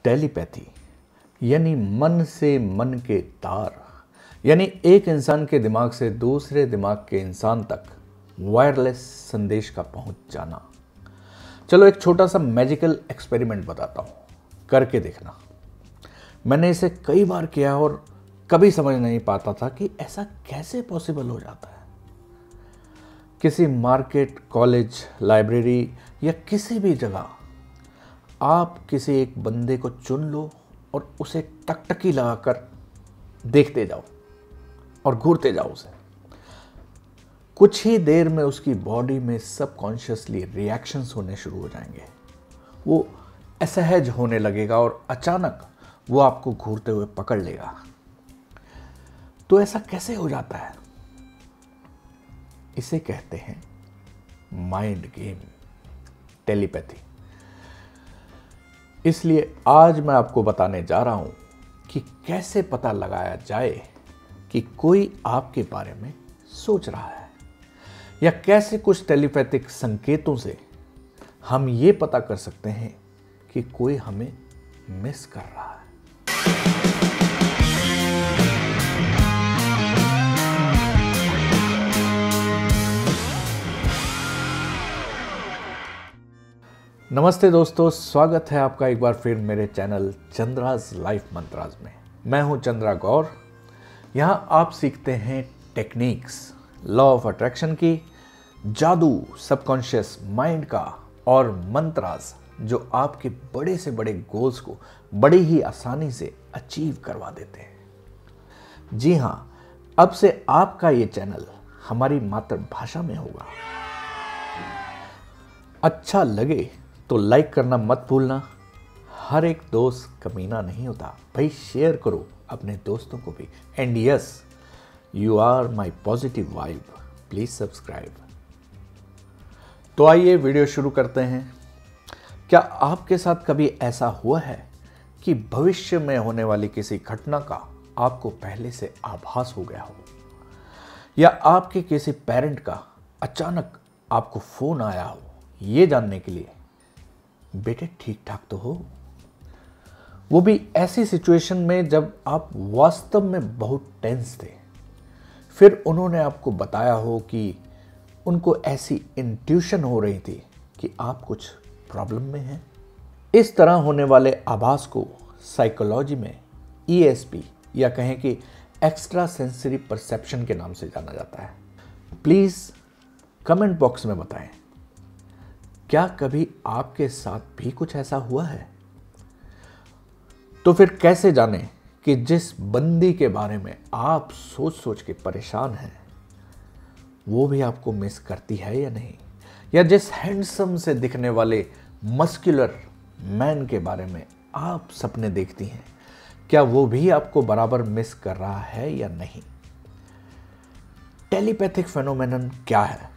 Telepathy यानी मन से मन के तार, यानी एक इंसान के दिमाग से दूसरे दिमाग के इंसान तक वायरलेस संदेश का पहुंच जाना। चलो एक छोटा सा मैजिकल एक्सपेरिमेंट बताता हूं, करके देखना। मैंने इसे कई बार किया और कभी समझ नहीं पाता था कि ऐसा कैसे पॉसिबल हो जाता है। किसी मार्केट, कॉलेज, लाइब्रेरी या किसी भी जगह आप किसी एक बंदे को चुन लो और उसे टकटकी लगाकर देखते जाओ और घूरते जाओ उसे। कुछ ही देर में उसकी बॉडी में सबकॉन्शियसली रिएक्शंस होने शुरू हो जाएंगे। वो असहज होने लगेगा और अचानक वो आपको घूरते हुए पकड़ लेगा। तो ऐसा कैसे हो जाता है? इसे कहते हैं माइंड गेम, टेलीपैथी। इसलिए आज मैं आपको बताने जा रहा हूं कि कैसे पता लगाया जाए कि कोई आपके बारे में सोच रहा है, या कैसे कुछ टेलीपैथिक संकेतों से हम ये पता कर सकते हैं कि कोई हमें मिस कर रहा है। नमस्ते दोस्तों, स्वागत है आपका एक बार फिर मेरे चैनल चंद्राज लाइफ मंत्राज में। मैं हूं चंद्रा गौर। यहां आप सीखते हैं टेक्निक्स, लॉ ऑफ अट्रैक्शन की, जादू सबकॉन्शियस माइंड का और मंत्राज जो आपके बड़े से बड़े गोल्स को बड़ी ही आसानी से अचीव करवा देते हैं। जी हां, अब से आपका ये चैनल हमारी मातृभाषा में होगा। अच्छा लगे तो लाइक करना मत भूलना। हर एक दोस्त कमीना नहीं होता भाई, शेयर करो अपने दोस्तों को भी। And yes, you are my positive vibe, please subscribe. तो आइए वीडियो शुरू करते हैं। क्या आपके साथ कभी ऐसा हुआ है कि भविष्य में होने वाली किसी घटना का आपको पहले से आभास हो गया हो, या आपके किसी पेरेंट का अचानक आपको फोन आया हो ये जानने के लिए बेटे ठीक ठाक तो हो? वो भी ऐसी सिचुएशन में जब आप वास्तव में बहुत टेंस थे। फिर उन्होंने आपको बताया हो कि उनको ऐसी इंट्यूशन हो रही थी कि आप कुछ प्रॉब्लम में हैं। इस तरह होने वाले आभास को साइकोलॉजी में ESP या कहें कि एक्स्ट्रा सेंसरी परसेप्शन के नाम से जाना जाता है। प्लीज कमेंट बॉक्स में बताएं, क्या कभी आपके साथ भी कुछ ऐसा हुआ है? तो फिर कैसे जानें कि जिस बंदी के बारे में आप सोच सोच के परेशान हैं वो भी आपको मिस करती है या नहीं? या जिस हैंडसम से दिखने वाले मस्कुलर मैन के बारे में आप सपने देखती हैं, क्या वो भी आपको बराबर मिस कर रहा है या नहीं? टेलीपैथिक फेनोमेनन क्या है?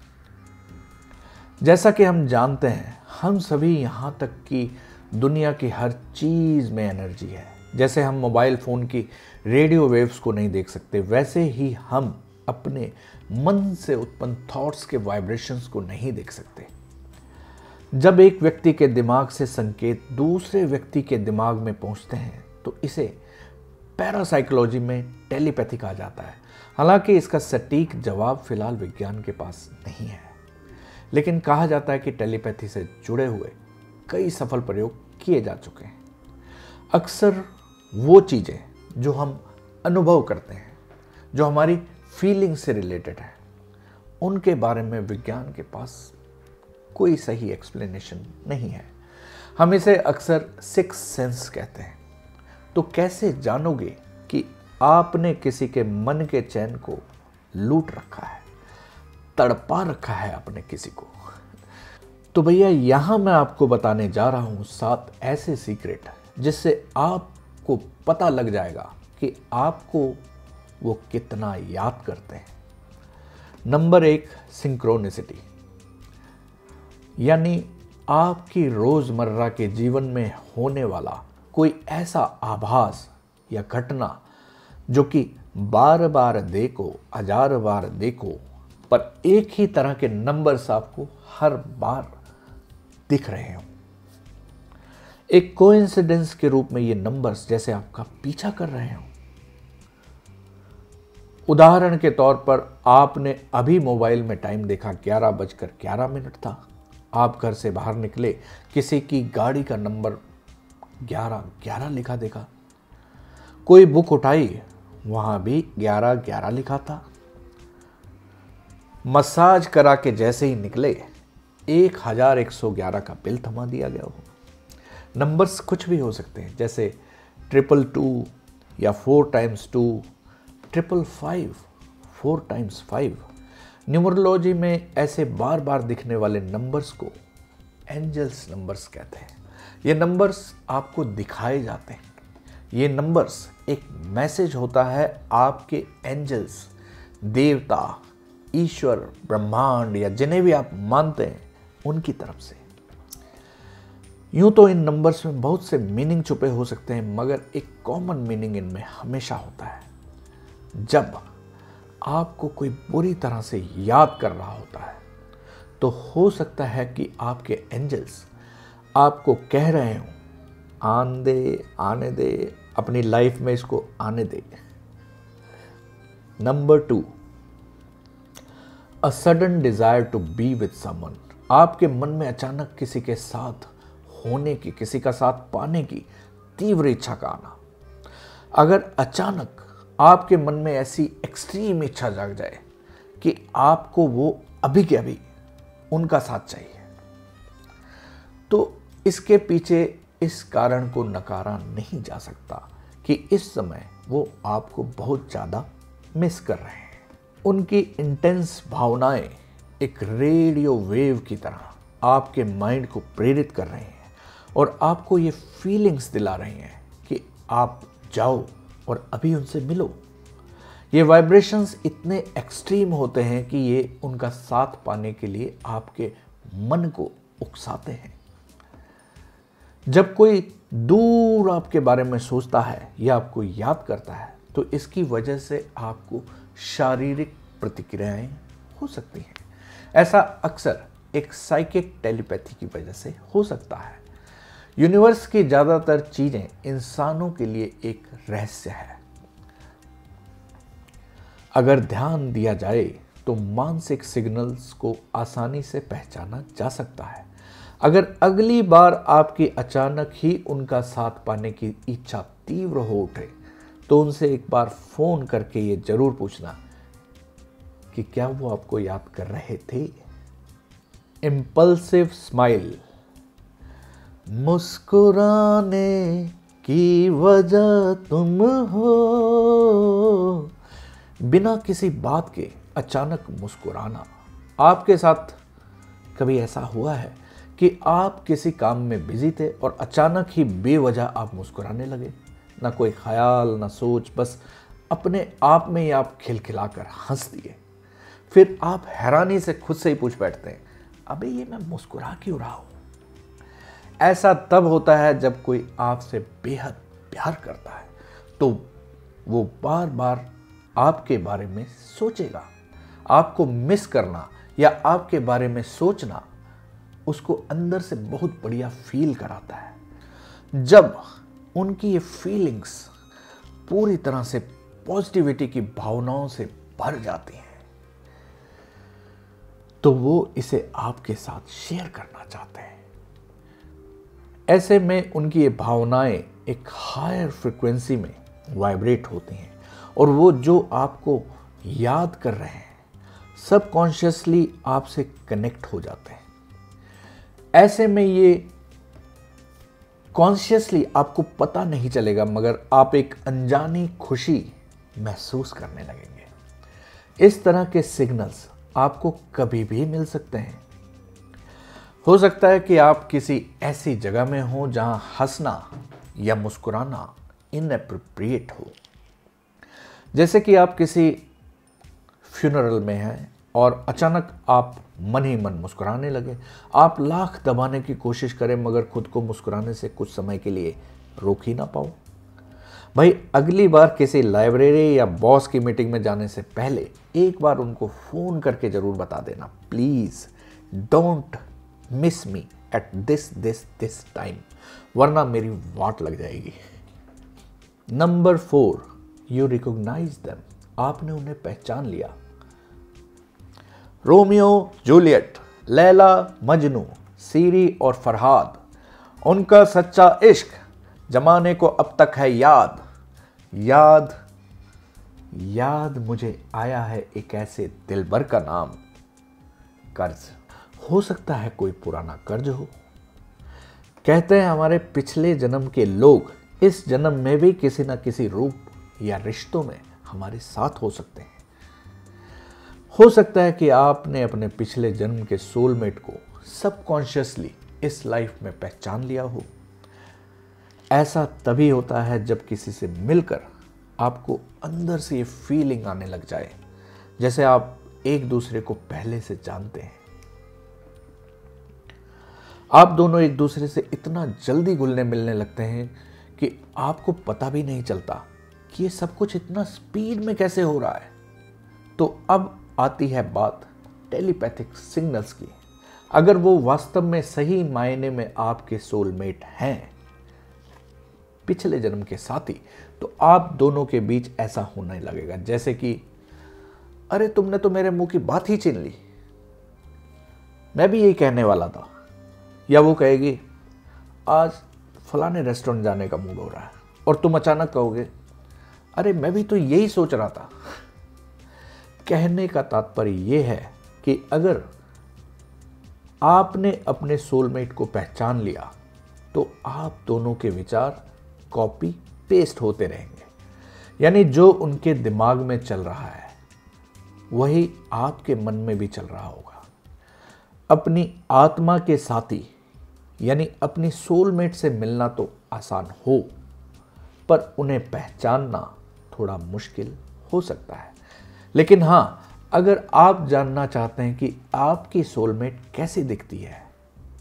जैसा कि हम जानते हैं, हम सभी यहां तक कि दुनिया की हर चीज में एनर्जी है। जैसे हम मोबाइल फोन की रेडियो वेव्स को नहीं देख सकते, वैसे ही हम अपने मन से उत्पन्न थॉट्स के वाइब्रेशंस को नहीं देख सकते। जब एक व्यक्ति के दिमाग से संकेत दूसरे व्यक्ति के दिमाग में पहुंचते हैं तो इसे पैरासाइकोलॉजी में टेलीपैथी कहा जाता है। हालांकि इसका सटीक जवाब फिलहाल विज्ञान के पास नहीं है, लेकिन कहा जाता है कि टेलीपैथी से जुड़े हुए कई सफल प्रयोग किए जा चुके हैं। अक्सर वो चीज़ें जो हम अनुभव करते हैं, जो हमारी फीलिंग से रिलेटेड है, उनके बारे में विज्ञान के पास कोई सही एक्सप्लेनेशन नहीं है। हम इसे अक्सर सिक्स सेंस कहते हैं। तो कैसे जानोगे कि आपने किसी के मन के चैन को लूट रखा है, तड़पा रखा है आपने किसी को? तो भैया यहां मैं आपको बताने जा रहा हूं 7 ऐसे सीक्रेट जिससे आपको पता लग जाएगा कि आपको वो कितना याद करते हैं। नंबर 1, सिंक्रोनिसिटी, यानी आपकी रोजमर्रा के जीवन में होने वाला कोई ऐसा आभास या घटना जो कि बार बार देखो, हजार बार देखो, पर एक ही तरह के नंबर्स आपको हर बार दिख रहे हो। एक कोइंसिडेंस के रूप में ये नंबर्स जैसे आपका पीछा कर रहे हो। उदाहरण के तौर पर आपने अभी मोबाइल में टाइम देखा, 11:11 था। आप घर से बाहर निकले, किसी की गाड़ी का नंबर 11:11 लिखा देखा। कोई बुक उठाई, वहां भी 11:11 लिखा था। मसाज करा के जैसे ही निकले, 1111 का बिल थमा दिया गया हो। नंबर्स कुछ भी हो सकते हैं, जैसे 222 या 4x2, 555, 4x5। न्यूमरोलॉजी में ऐसे बार बार दिखने वाले नंबर्स को एंजल्स नंबर्स कहते हैं। ये नंबर्स आपको दिखाए जाते हैं। ये नंबर्स एक मैसेज होता है आपके एंजल्स, देवता, ईश्वर, ब्रह्मांड या जिन्हें भी आप मानते हैं उनकी तरफ से। यूं तो इन नंबर्स में बहुत से मीनिंग छुपे हो सकते हैं, मगर एक कॉमन मीनिंग इनमें हमेशा होता है। जब आपको कोई बुरी तरह से याद कर रहा होता है, तो हो सकता है कि आपके एंजल्स आपको कह रहे हो, आने दे, अपनी लाइफ में इसको आने दे। Number 2, a sudden desire to be with someone. आपके मन में अचानक किसी के साथ होने की, किसी का साथ पाने की तीव्र इच्छा का आना। अगर अचानक आपके मन में ऐसी एक्सट्रीम इच्छा जाग जाए कि आपको वो अभी के अभी उनका साथ चाहिए, तो इसके पीछे इस कारण को नकारा नहीं जा सकता कि इस समय वो आपको बहुत ज़्यादा मिस कर रहे हैं। उनकी इंटेंस भावनाएं एक रेडियो वेव की तरह आपके माइंड को प्रेरित कर रही हैं और आपको ये फीलिंग्स दिला रही हैं कि आप जाओ और अभी उनसे मिलो। ये वाइब्रेशंस इतने एक्सट्रीम होते हैं कि ये उनका साथ पाने के लिए आपके मन को उकसाते हैं। जब कोई दूर आपके बारे में सोचता है या आपको याद करता है, तो इसकी वजह से आपको शारीरिक प्रतिक्रियाएं हो सकती हैं। ऐसा अक्सर एक साइकिक टेलीपैथी की वजह से हो सकता है। यूनिवर्स की ज़्यादातर चीज़ें इंसानों के लिए एक रहस्य है। अगर ध्यान दिया जाए तो मानसिक सिग्नल्स को आसानी से पहचाना जा सकता है। अगर अगली बार आपकी अचानक ही उनका साथ पाने की इच्छा तीव्र हो उठे, तो उनसे एक बार फोन करके ये जरूर पूछना कि क्या वो आपको याद कर रहे थे। इम्पल्सिव स्माइल, मुस्कुराने की वजह तुम हो। बिना किसी बात के अचानक मुस्कुराना। आपके साथ कभी ऐसा हुआ है कि आप किसी काम में बिजी थे और अचानक ही बेवजह आप मुस्कुराने लगे? ना कोई ख्याल, ना सोच, बस अपने आप में ही आप खिलखिलाकर हंस दिए। फिर आप हैरानी से खुद से ही पूछ बैठते हैं, अबे ये मैं मुस्कुरा क्यों रहा हूं? ऐसा तब होता है जब कोई आपसे बेहद प्यार करता है, तो वो बार बार आपके बारे में सोचेगा। आपको मिस करना या आपके बारे में सोचना उसको अंदर से बहुत बढ़िया फील कराता है। जब उनकी ये फीलिंग्स पूरी तरह से पॉजिटिविटी की भावनाओं से भर जाती हैं, तो वो इसे आपके साथ शेयर करना चाहते हैं। ऐसे में उनकी ये भावनाएं एक हायर फ्रिक्वेंसी में वाइब्रेट होती हैं और वो जो आपको याद कर रहे हैं सबकॉन्शियसली आपसे कनेक्ट हो जाते हैं। ऐसे में ये कॉन्शियसली आपको पता नहीं चलेगा, मगर आप एक अनजानी खुशी महसूस करने लगेंगे। इस तरह के सिग्नल्स आपको कभी भी मिल सकते हैं। हो सकता है कि आप किसी ऐसी जगह में हो जहां हंसना या मुस्कुराना इनएप्रोप्रिएट हो। जैसे कि आप किसी फ्यूनरल में हैं और अचानक आप मन ही मन मुस्कुराने लगे। आप लाख दबाने की कोशिश करें, मगर खुद को मुस्कुराने से कुछ समय के लिए रोक ही ना पाओ। भाई, अगली बार किसी लाइब्रेरी या बॉस की मीटिंग में जाने से पहले एक बार उनको फ़ोन करके ज़रूर बता देना, please don't miss me at this time, वरना मेरी वाट लग जाएगी। नंबर 4, यू रिकॉग्नाइज देम, आपने उन्हें पहचान लिया। रोमियो जूलियट, लैला मजनू, सीरी और फरहाद, उनका सच्चा इश्क जमाने को अब तक है याद। याद याद मुझे आया है एक ऐसे दिलबर का नाम, कर्ज। हो सकता है कोई पुराना कर्ज हो। कहते हैं हमारे पिछले जन्म के लोग इस जन्म में भी किसी न किसी रूप या रिश्तों में हमारे साथ हो सकते हैं। हो सकता है कि आपने अपने पिछले जन्म के सोलमेट को सबकॉन्शियसली इस लाइफ में पहचान लिया हो। ऐसा तभी होता है जब किसी से मिलकर आपको अंदर से ये फीलिंग आने लग जाए जैसे आप एक दूसरे को पहले से जानते हैं। आप दोनों एक दूसरे से इतना जल्दी घुलने मिलने लगते हैं कि आपको पता भी नहीं चलता कि ये सब कुछ इतना स्पीड में कैसे हो रहा है। तो अब आती है बात टेलीपैथिक सिग्नल्स की। अगर वो वास्तव में सही मायने में आपके सोलमेट हैं, पिछले जन्म के साथी, तो आप दोनों के बीच ऐसा होने लगेगा जैसे कि अरे तुमने तो मेरे मुंह की बात ही छीन ली, मैं भी यही कहने वाला था। या वो कहेगी आज फलाने रेस्टोरेंट जाने का मूड हो रहा है, और तुम अचानक कहोगे अरे मैं भी तो यही सोच रहा था। कहने का तात्पर्य यह है कि अगर आपने अपने सोलमेट को पहचान लिया तो आप दोनों के विचार कॉपी पेस्ट होते रहेंगे। यानी जो उनके दिमाग में चल रहा है वही आपके मन में भी चल रहा होगा। अपनी आत्मा के साथी यानी अपनी सोलमेट से मिलना तो आसान हो, पर उन्हें पहचानना थोड़ा मुश्किल हो सकता है। लेकिन हाँ, अगर आप जानना चाहते हैं कि आपकी सोलमेट कैसी दिखती है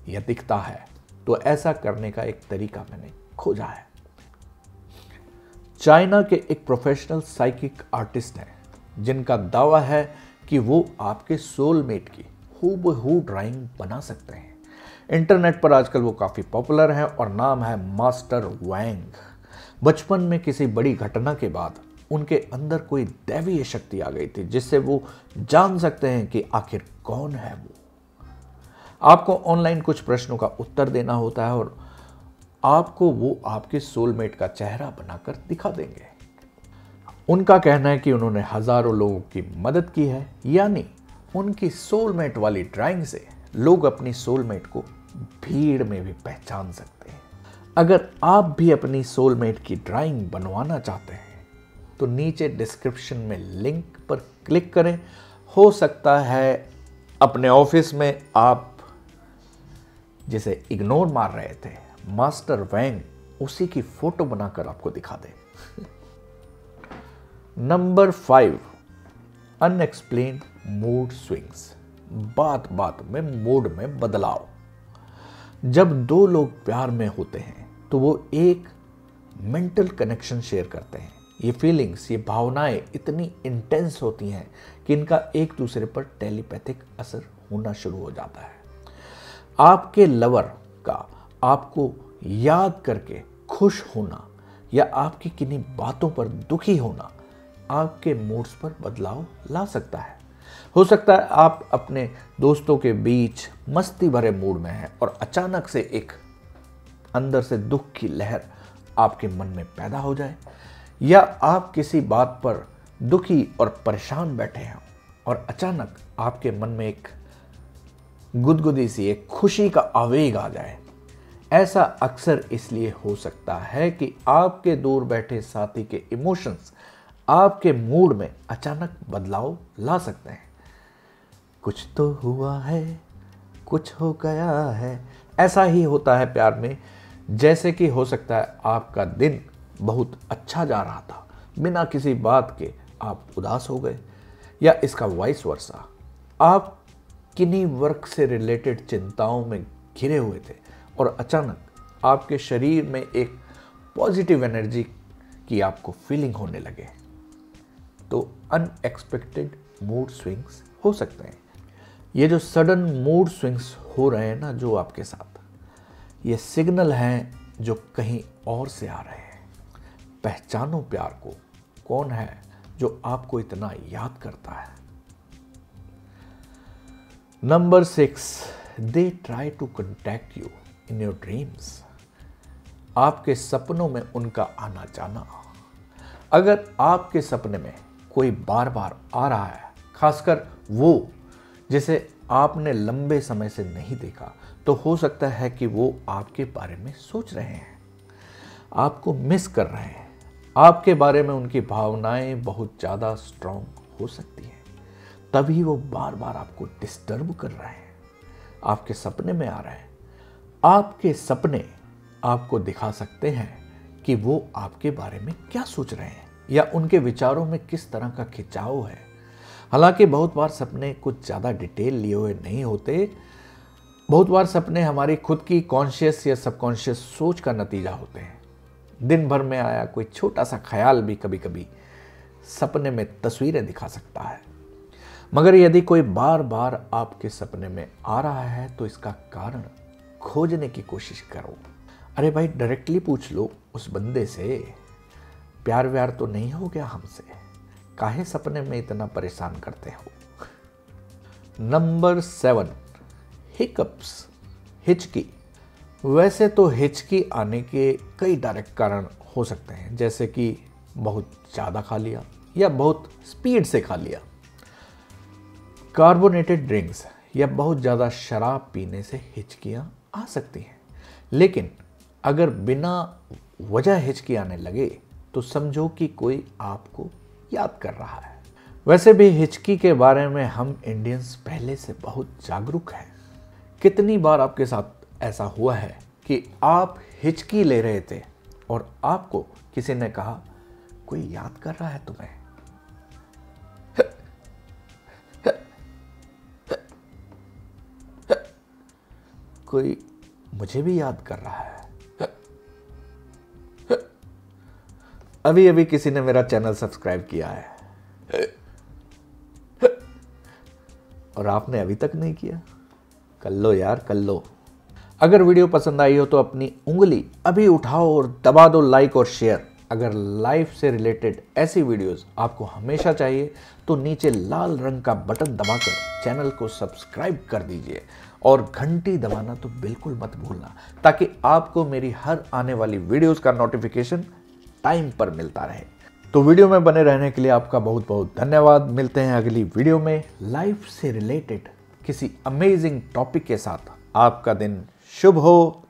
या दिखता है, तो ऐसा करने का एक तरीका मैंने खोजा है। चाइना के एक प्रोफेशनल साइकिक आर्टिस्ट हैं जिनका दावा है कि वो आपके सोलमेट की हूबहू ड्राइंग बना सकते हैं। इंटरनेट पर आजकल वो काफ़ी पॉपुलर हैं और नाम है मास्टर वैंग। बचपन में किसी बड़ी घटना के बाद उनके अंदर कोई दैवीय शक्ति आ गई थी जिससे वो जान सकते हैं कि आखिर कौन है वो। आपको ऑनलाइन कुछ प्रश्नों का उत्तर देना होता है और आपको वो आपके सोलमेट का चेहरा बनाकर दिखा देंगे। उनका कहना है कि उन्होंने हजारों लोगों की मदद की है, यानी उनकी सोलमेट वाली ड्राइंग से लोग अपनी सोलमेट को भीड़ में भी पहचान सकते हैं। अगर आप भी अपनी सोलमेट की ड्राइंग बनवाना चाहते हैं तो नीचे डिस्क्रिप्शन में लिंक पर क्लिक करें। हो सकता है अपने ऑफिस में आप जिसे इग्नोर मार रहे थे, मास्टर वैंग उसी की फोटो बनाकर आपको दिखा दे। नंबर 5, अनएक्सप्लेन्ड मूड स्विंग्स, बात बात में मूड में बदलाव। जब दो लोग प्यार में होते हैं तो वो एक मेंटल कनेक्शन शेयर करते हैं। ये फीलिंग्स, ये भावनाएं इतनी इंटेंस होती हैं कि इनका एक दूसरे पर टेलीपैथिक असर होना शुरू हो जाता है। आपके लवर का आपको याद करके खुश होना या आपकी किन्हीं बातों पर दुखी होना आपके मूड्स पर बदलाव ला सकता है। हो सकता है आप अपने दोस्तों के बीच मस्ती भरे मूड में हैं और अचानक से एक अंदर से दुख की लहर आपके मन में पैदा हो जाए, या आप किसी बात पर दुखी और परेशान बैठे हैं और अचानक आपके मन में एक गुदगुदी सी एक खुशी का आवेग आ जाए। ऐसा अक्सर इसलिए हो सकता है कि आपके दूर बैठे साथी के इमोशंस आपके मूड में अचानक बदलाव ला सकते हैं। कुछ तो हुआ है, कुछ हो गया है। ऐसा ही होता है प्यार में। जैसे कि हो सकता है आपका दिन बहुत अच्छा जा रहा था, बिना किसी बात के आप उदास हो गए, या इसका वाइस वर्सा। आप किन्हीं वर्क से रिलेटेड चिंताओं में घिरे हुए थे और अचानक आपके शरीर में एक पॉजिटिव एनर्जी की आपको फीलिंग होने लगे। तो अनएक्सपेक्टेड मूड स्विंग्स हो सकते हैं। ये जो सडन मूड स्विंग्स हो रहे हैं ना जो आपके साथ, ये सिग्नल हैं जो कहीं और से आ रहे हैं। पहचानो प्यार को, कौन है जो आपको इतना याद करता है। Number 6, they try to contact you in your dreams. आपके सपनों में उनका आना जाना। अगर आपके सपने में कोई बार बार आ रहा है, खासकर वो जिसे आपने लंबे समय से नहीं देखा, तो हो सकता है कि वो आपके बारे में सोच रहे हैं, आपको मिस कर रहे हैं। आपके बारे में उनकी भावनाएं बहुत ज़्यादा स्ट्रॉन्ग हो सकती हैं, तभी वो बार बार आपको डिस्टर्ब कर रहे हैं, आपके सपने में आ रहे हैं। आपके सपने आपको दिखा सकते हैं कि वो आपके बारे में क्या सोच रहे हैं या उनके विचारों में किस तरह का खिंचाव है। हालांकि बहुत बार सपने कुछ ज़्यादा डिटेल लिए हुए नहीं होते। बहुत बार सपने हमारी खुद की कॉन्शियस या सबकॉन्शियस सोच का नतीजा होते हैं। दिन भर में आया कोई छोटा सा ख्याल भी कभी कभी सपने में तस्वीरें दिखा सकता है। मगर यदि कोई बार बार आपके सपने में आ रहा है तो इसका कारण खोजने की कोशिश करो। अरे भाई, डायरेक्टली पूछ लो उस बंदे से, प्यार व्यार तो नहीं हो गया हमसे, काहे सपने में इतना परेशान करते हो। नंबर 7, हिकअप्स, हिचकी। वैसे तो हिचकी आने के कई डायरेक्ट कारण हो सकते हैं, जैसे कि बहुत ज़्यादा खा लिया या बहुत स्पीड से खा लिया, कार्बोनेटेड ड्रिंक्स या बहुत ज़्यादा शराब पीने से हिचकियाँ आ सकती हैं। लेकिन अगर बिना वजह हिचकी आने लगे तो समझो कि कोई आपको याद कर रहा है। वैसे भी हिचकी के बारे में हम इंडियंस पहले से बहुत जागरूक हैं। कितनी बार आपके साथ ऐसा हुआ है कि आप हिचकी ले रहे थे और आपको किसी ने कहा कोई याद कर रहा है तुम्हें। कोई मुझे भी याद कर रहा है। अभी अभी किसी ने मेरा चैनल सब्सक्राइब किया है और आपने अभी तक नहीं किया। कर लो यार, कर लो। अगर वीडियो पसंद आई हो तो अपनी उंगली अभी उठाओ और दबा दो लाइक और शेयर। अगर लाइफ से रिलेटेड ऐसी वीडियोस आपको हमेशा चाहिए तो नीचे लाल रंग का बटन दबाकर चैनल को सब्सक्राइब कर दीजिए और घंटी दबाना तो बिल्कुल मत भूलना, ताकि आपको मेरी हर आने वाली वीडियोस का नोटिफिकेशन टाइम पर मिलता रहे। तो वीडियो में बने रहने के लिए आपका बहुत बहुत धन्यवाद। मिलते हैं अगली वीडियो में लाइफ से रिलेटेड किसी अमेजिंग टॉपिक के साथ। आपका दिन शुभ हो।